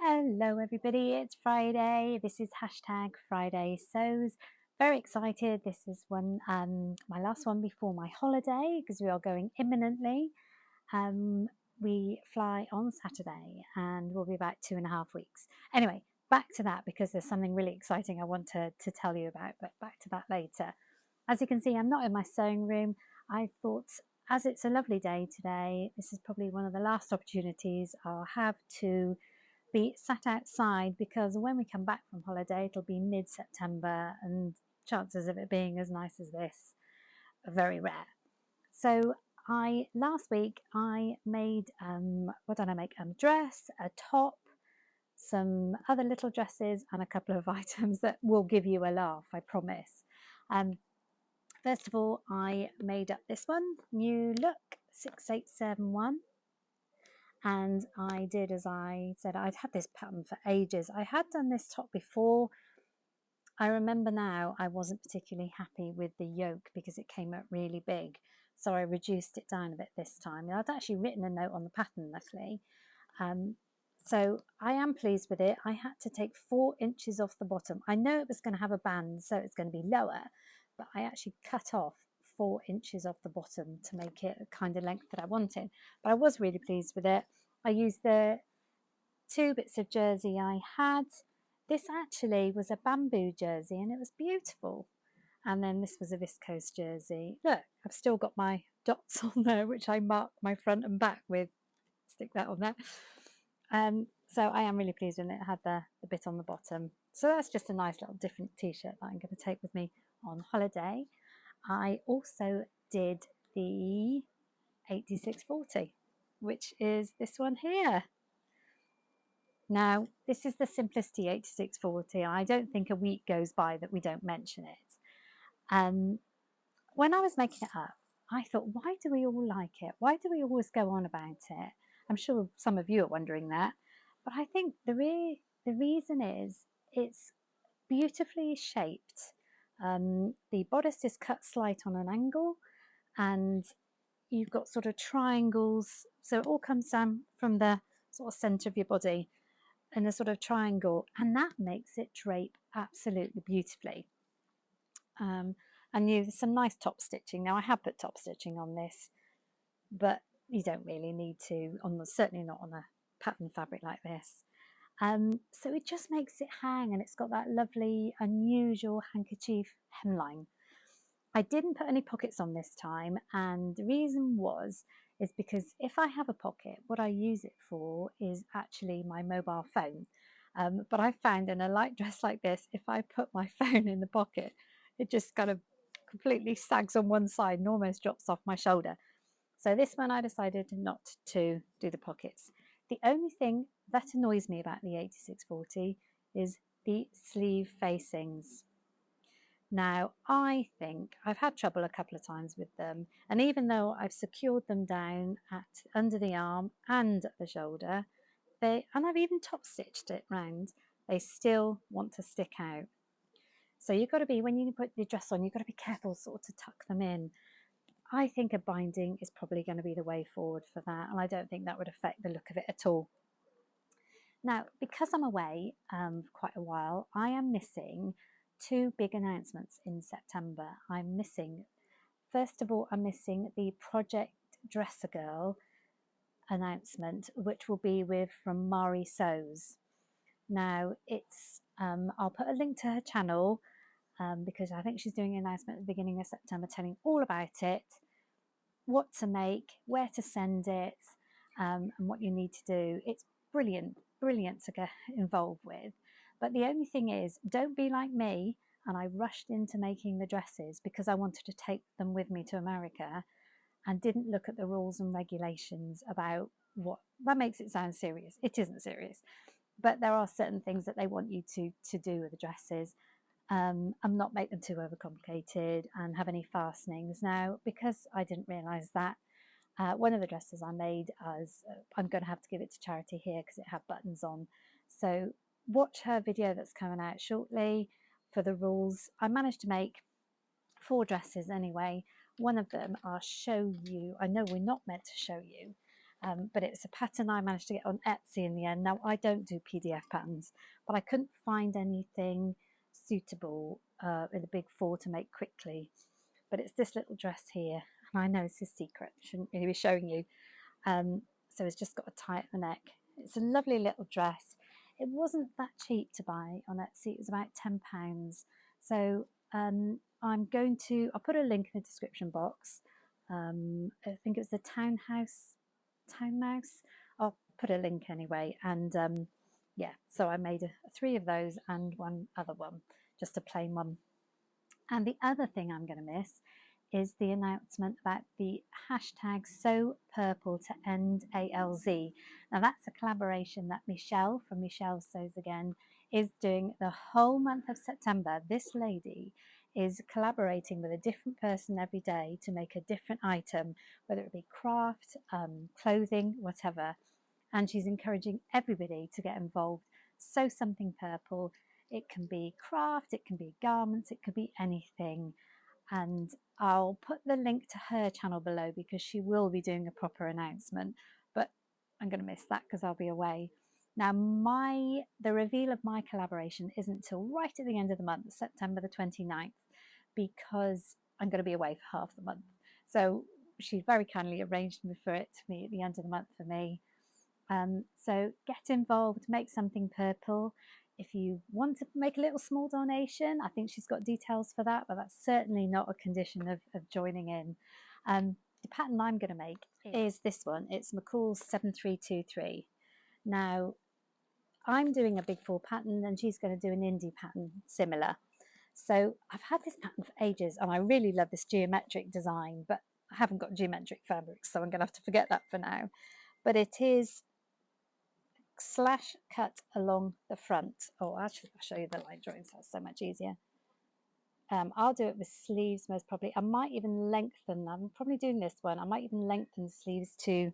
Hello everybody, it's Friday. This is hashtag Friday Sews. Very excited. This is my last one before my holiday because we are going imminently. We fly on Saturday and we'll be about 2.5 weeks. Anyway, back to that because there's something really exciting I want to tell you about, but back to that later. As you can see, I'm not in my sewing room. I thought, as it's a lovely day today, this is probably one of the last opportunities I'll have to be sat outside, because when we come back from holiday it'll be mid-September and chances of it being as nice as this are very rare. So last week I made what did I make? A dress, a top, some other little dresses and a couple of items that will give you a laugh, I promise. First of all, I made up this one, New Look 6871. And I did, as I said, I'd had this pattern for ages. I had done this top before. I remember now I wasn't particularly happy with the yoke because it came out really big. So I reduced it down a bit this time. I'd actually written a note on the pattern, luckily. So I am pleased with it. I had to take 4 inches off the bottom. I know it was going to have a band, so it's going to be lower, but I actually cut off 4 inches off the bottom to make it a kind of length that I wanted. But I was really pleased with it. I used the 2 bits of jersey I had. This actually was a bamboo jersey and it was beautiful. And then this was a viscose jersey. Look, I've still got my dots on there, which I mark my front and back with. Stick that on there. So I am really pleased with it. It had the bit on the bottom. So that's just a nice little different t-shirt that I'm going to take with me on holiday. I also did the 8640, which is this one here. Now, this is the Simplicity 8640. I don't think a week goes by that we don't mention it. When I was making it up, I thought, why do we all like it? Why do we always go on about it? I'm sure some of you are wondering that. But I think the reason is it's beautifully shaped. The bodice is cut slight on an angle, and you've got sort of triangles. So it all comes down from the sort of centre of your body in a sort of triangle, and that makes it drape absolutely beautifully. And there's some nice top stitching. Now I have put top stitching on this, but you don't really need to, certainly not on a pattern fabric like this. So it just makes it hang, and it's got that lovely unusual handkerchief hemline. I didn't put any pockets on this time, and the reason is because if I have a pocket, what I use it for is actually my mobile phone. But I found in a light dress like this, if I put my phone in the pocket, it just kind of completely sags on one side and almost drops off my shoulder. So this one I decided not to do the pockets. The only thing that annoys me about the 8640 is the sleeve facings. Now, I think I've had trouble a couple of times with them, and even though I've secured them down under the arm and at the shoulder, and I've even top stitched it round, they still want to stick out. So you've got to be, when you put your dress on, you've got to be careful sort of to tuck them in. I think a binding is probably going to be the way forward for that, and I don't think that would affect the look of it at all. Now, because I'm away for quite a while, I am missing 2 big announcements in September. First of all, I'm missing the Project Dresser Girl announcement, which will be from Mari Sews. Now, I'll put a link to her channel because I think she's doing an announcement at the beginning of September telling all about it, what to make, where to send it, and what you need to do. It's brilliant to get involved with. But the only thing is, don't be like me, and I rushed into making the dresses because I wanted to take them with me to America and didn't look at the rules and regulations about what that makes it sound serious. It isn't serious, but there are certain things that they want you to do with the dresses, and not make them too overcomplicated and have any fastenings. Now, because I didn't realise that, one of the dresses I made, I'm going to have to give it to charity here because it had buttons on. So watch her video that's coming out shortly for the rules. I managed to make 4 dresses anyway. One of them I'll show you. I know we're not meant to show you, but it's a pattern I managed to get on Etsy in the end. Now, I don't do PDF patterns, but I couldn't find anything suitable in a big four to make quickly. But it's this little dress here, and I know it's a secret, shouldn't really be showing you. So it's just got a tie at the neck. It's a lovely little dress. It wasn't that cheap to buy on Etsy. It was about £10. So I'll put a link in the description box. I think it was the Town Mouse. I'll put a link anyway. And yeah, so I made 3 of those and one other one, just a plain one. And the other thing I'm going to miss is the announcement about the hashtag Sew Purple to End ALZ. Now that's a collaboration that Michelle from Michelle Sews Again is doing the whole month of September. This lady is collaborating with a different person every day to make a different item, whether it be craft, clothing, whatever. And she's encouraging everybody to get involved. Sew something purple. It can be craft, it can be garments, it could be anything. And I'll put the link to her channel below because she will be doing a proper announcement, but I'm going to miss that because I'll be away. Now the reveal of my collaboration isn't till right at the end of the month, September the 29th, because I'm going to be away for half the month. So she very kindly arranged for it to be at the end of the month for me. So get involved, make something purple. If you want to make a little small donation, I think she's got details for that, but that's certainly not a condition of joining in. The pattern I'm going to make is this one. It's McCall's 7323. Now, I'm doing a big four pattern and she's going to do an indie pattern similar. So I've had this pattern for ages and I really love this geometric design, but I haven't got geometric fabrics, so I'm going to have to forget that for now. But it is slash cut along the front. Oh, actually, I'll show you the line drawings. That's so much easier. I'll do it with sleeves most probably. I might even lengthen. I'm probably doing this one. I might even lengthen sleeves to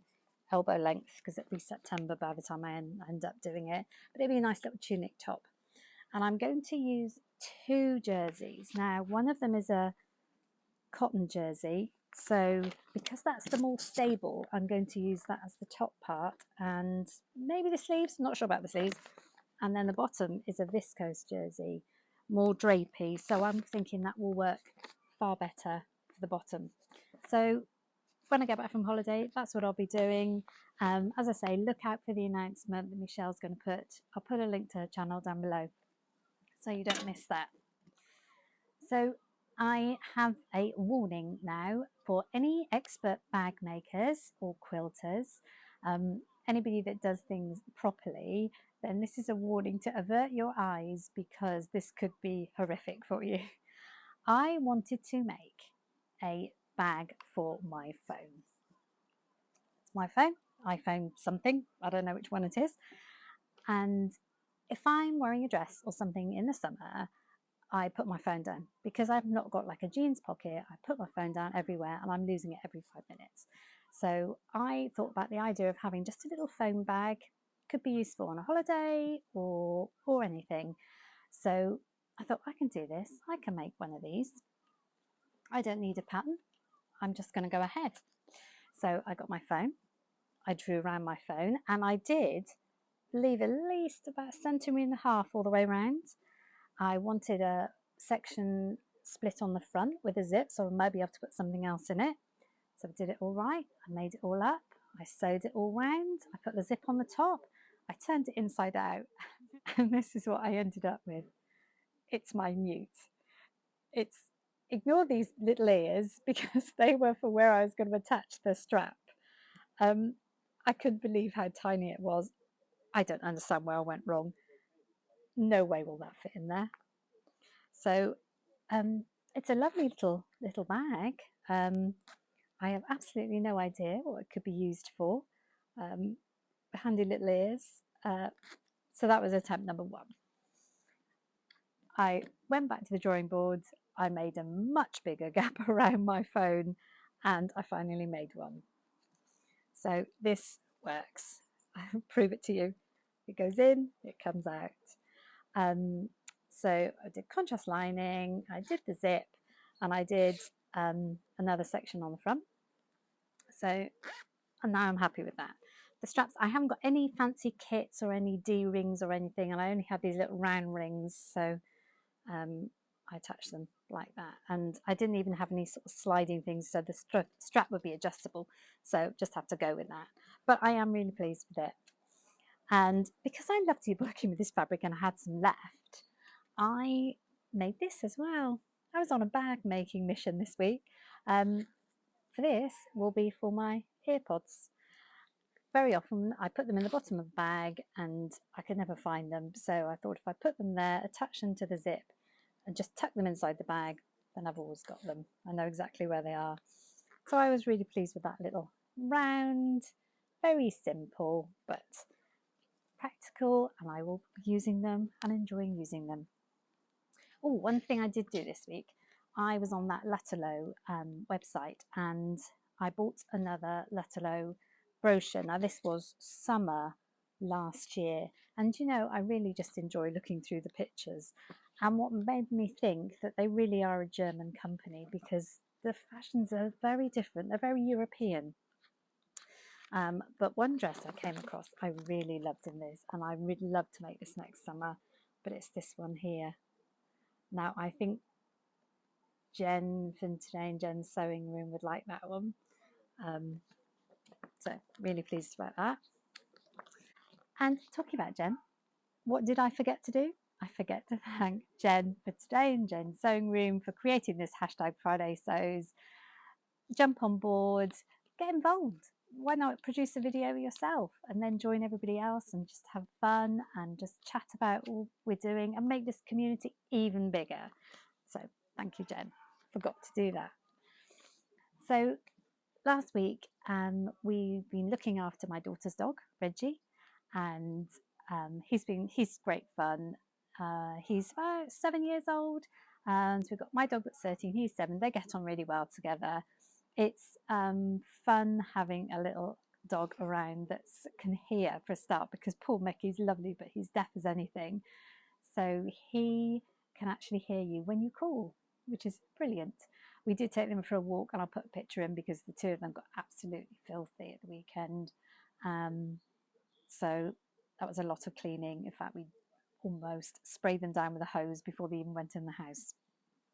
elbow length because it'll be September by the time I end up doing it. But it'll be a nice little tunic top. And I'm going to use 2 jerseys. Now, one of them is a cotton jersey. So because that's the more stable, I'm going to use that as the top part and maybe the sleeves, I'm not sure about the sleeves. And then the bottom is a viscose jersey, more drapey. So I'm thinking that will work far better for the bottom. So when I get back from holiday, that's what I'll be doing. As I say, look out for the announcement that Michelle's going to put. I'll put a link to her channel down below so you don't miss that. So I have a warning now for any expert bag makers or quilters, anybody that does things properly, then this is a warning to avert your eyes because this could be horrific for you. I wanted to make a bag for my phone. It's my phone, iPhone something, I don't know which one it is. And if I'm wearing a dress or something in the summer, I put my phone down because I've not got like a jeans pocket. I put my phone down everywhere and I'm losing it every 5 minutes. So I thought about the idea of having just a little phone bag. Could be useful on a holiday or anything. So I thought I can do this. I can make one of these. I don't need a pattern. I'm just going to go ahead. So I got my phone. I drew around my phone and I did leave at least about 1.5 centimeters all the way around. I wanted a section split on the front with a zip, so I might be able to put something else in it. So I did it all right. I made it all up. I sewed it all round. I put the zip on the top. I turned it inside out. And this is what I ended up with. It's minute. Ignore these little ears because they were for where I was going to attach the strap. I couldn't believe how tiny it was. I don't understand where I went wrong. No way will that fit in there. So it's a lovely little bag. I have absolutely no idea what it could be used for. Handy little ears. So that was attempt number 1. I went back to the drawing board. I made a much bigger gap around my phone and I finally made one. So this works. I'll prove it to you. It goes in, it comes out. So I did contrast lining, I did the zip, and I did another section on the front. So and now I'm happy with that. The straps, I haven't got any fancy kits or any D-rings or anything, and I only have these little round rings, so I attach them like that. And I didn't even have any sort of sliding things, so the strap would be adjustable, so just have to go with that. But I am really pleased with it. And because I loved working with this fabric and I had some left, I made this as well. I was on a bag making mission this week. For this will be for my earpods. Very often I put them in the bottom of the bag and I could never find them. So I thought if I put them there, attach them to the zip and just tuck them inside the bag, then I've always got them. I know exactly where they are. So I was really pleased with that little round, very simple, but practical, and I will be using them and enjoying using them. Oh, one thing I did do this week, I was on that Lutterlow website and I bought another Lutterlow brochure. Now this was summer last year, and you know, I really just enjoy looking through the pictures. And what made me think that they really are a German company, because the fashions are very different, they're very European. But one dress I came across I really loved in this, and I really love to make this next summer, but it's this one here. Now I think Jen from Today in Jen's Sewing Room would like that one. So really pleased about that. And talking about Jen, what did I forget to do? I forget to thank Jen for Today in Jen's Sewing Room for creating this hashtag Friday Sews. Jump on board, get involved. Why not produce a video yourself and then join everybody else and just have fun and just chat about what we're doing and make this community even bigger. So thank you, Jen. Forgot to do that. So last week we've been looking after my daughter's dog, Reggie, and he's great fun. He's about 7 years old, and we've got my dog that's 13, he's 7. They get on really well together. It's fun having a little dog around that can hear for a start, because poor Mickey's lovely, but he's deaf as anything. So he can actually hear you when you call, which is brilliant. We did take them for a walk, and I'll put a picture in because the two of them got absolutely filthy at the weekend. So that was a lot of cleaning. In fact, we almost sprayed them down with a hose before they even went in the house.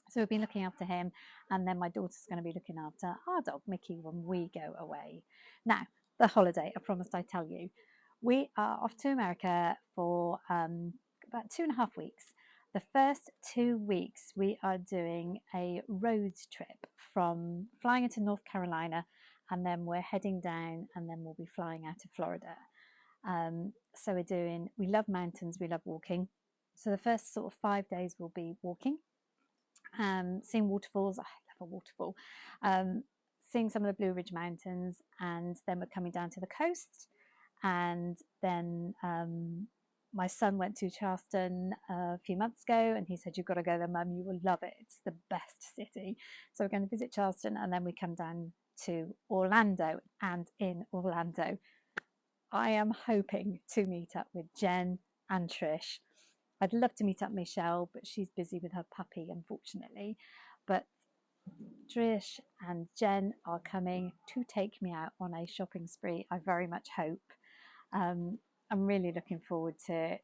So we've been looking after him, and then my daughter's going to be looking after our dog, Mickey, when we go away. Now, the holiday, I promised I'd tell you. We are off to America for about 2.5 weeks. The first 2 weeks, we are doing a road trip from flying into North Carolina, and then we're heading down, and then we'll be flying out to Florida. So we love mountains, we love walking. So the first sort of 5 days will be walking, seeing waterfalls. I love a waterfall. Seeing some of the Blue Ridge Mountains, and then we're coming down to the coast. And then my son went to Charleston a few months ago, and he said, "You've got to go there, Mum. You will love it. It's the best city." So we're going to visit Charleston, and then we come down to Orlando. And in Orlando, I am hoping to meet up with Jen and Trish. I'd love to meet up Michelle, but she's busy with her puppy, unfortunately. But Trish and Jen are coming to take me out on a shopping spree, I very much hope. I'm really looking forward to it.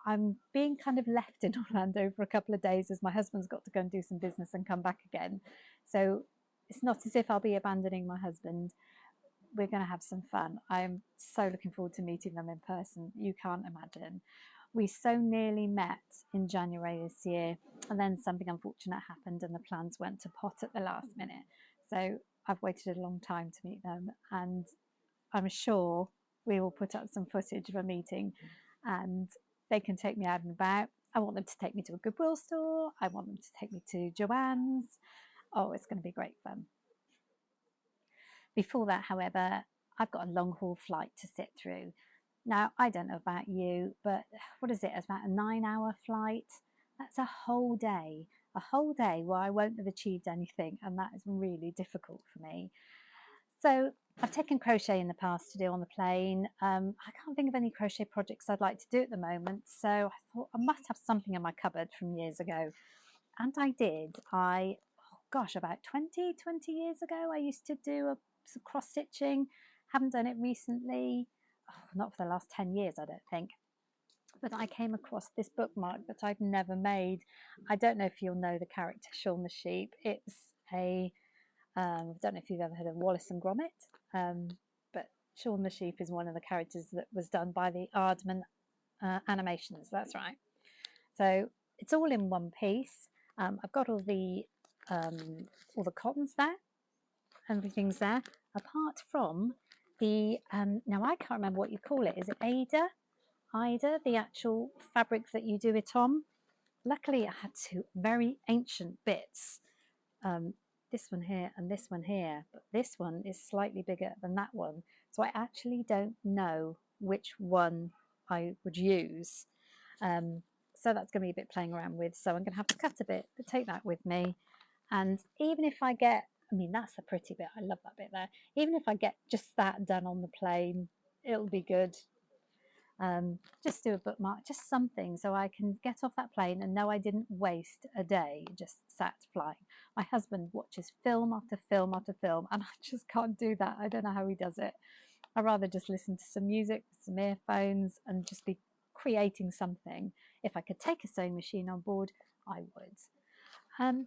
I'm being kind of left in Orlando for a couple of days, as my husband's got to go and do some business and come back again. So it's not as if I'll be abandoning my husband. We're going to have some fun. I'm so looking forward to meeting them in person. You can't imagine. We so nearly met in January this year, and then something unfortunate happened and the plans went to pot at the last minute. So I've waited a long time to meet them, and I'm sure we will put up some footage of a meeting, and they can take me out and about. I want them to take me to a Goodwill store. I want them to take me to Joann's. Oh, it's going to be great fun. Before that, however, I've got a long haul flight to sit through. Now, I don't know about you, but what is it? It's about a 9-hour flight. That's a whole day where I won't have achieved anything, and that is really difficult for me. So I've taken crochet in the past to do on the plane. I can't think of any crochet projects I'd like to do at the moment, so I thought I must have something in my cupboard from years ago. And I did. About 20 years ago, I used to do a some cross stitching. Haven't done it recently, not for the last 10 years, I don't think. But I came across this bookmark that I've never made. I don't know if you'll know the character Shaun the Sheep. It's a, I don't know if you've ever heard of Wallace and Gromit, but Shaun the Sheep is one of the characters that was done by the Aardman Animations. That's right. So it's all in one piece. I've got all the cottons there, everything's there, apart from the now I can't remember what you call it. Is it Aida, the actual fabric that you do it on? Luckily, I had two very ancient bits. This one here and this one here, but this one is slightly bigger than that one, so I actually don't know which one I would use. So that's going to be a bit playing around with, so I'm going to have to cut a bit to take that with me. And even if I get, I mean, that's a pretty bit, I love that bit there. Even if I get just that done on the plane, it'll be good. Just do a bookmark, just something, so I can get off that plane and know I didn't waste a day just sat flying. My husband watches film after film after film, and I just can't do that. I don't know how he does it. I'd rather just listen to some music, some earphones, and just be creating something. If I could take a sewing machine on board, I would.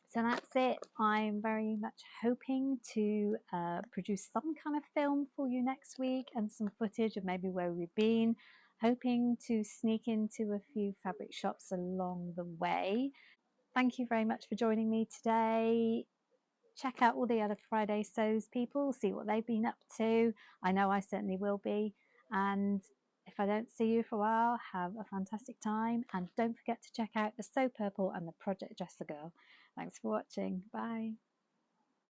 So that's it. I'm very much hoping to produce some kind of film for you next week and some footage of maybe where we've been. Hoping to sneak into a few fabric shops along the way. Thank you very much for joining me today. Check out all the other Friday Sews people, see what they've been up to. I know I certainly will be. And if I don't see you for a while, have a fantastic time. And don't forget to check out the Sew Purple and the Project Dress the Girl. Thanks for watching. Bye.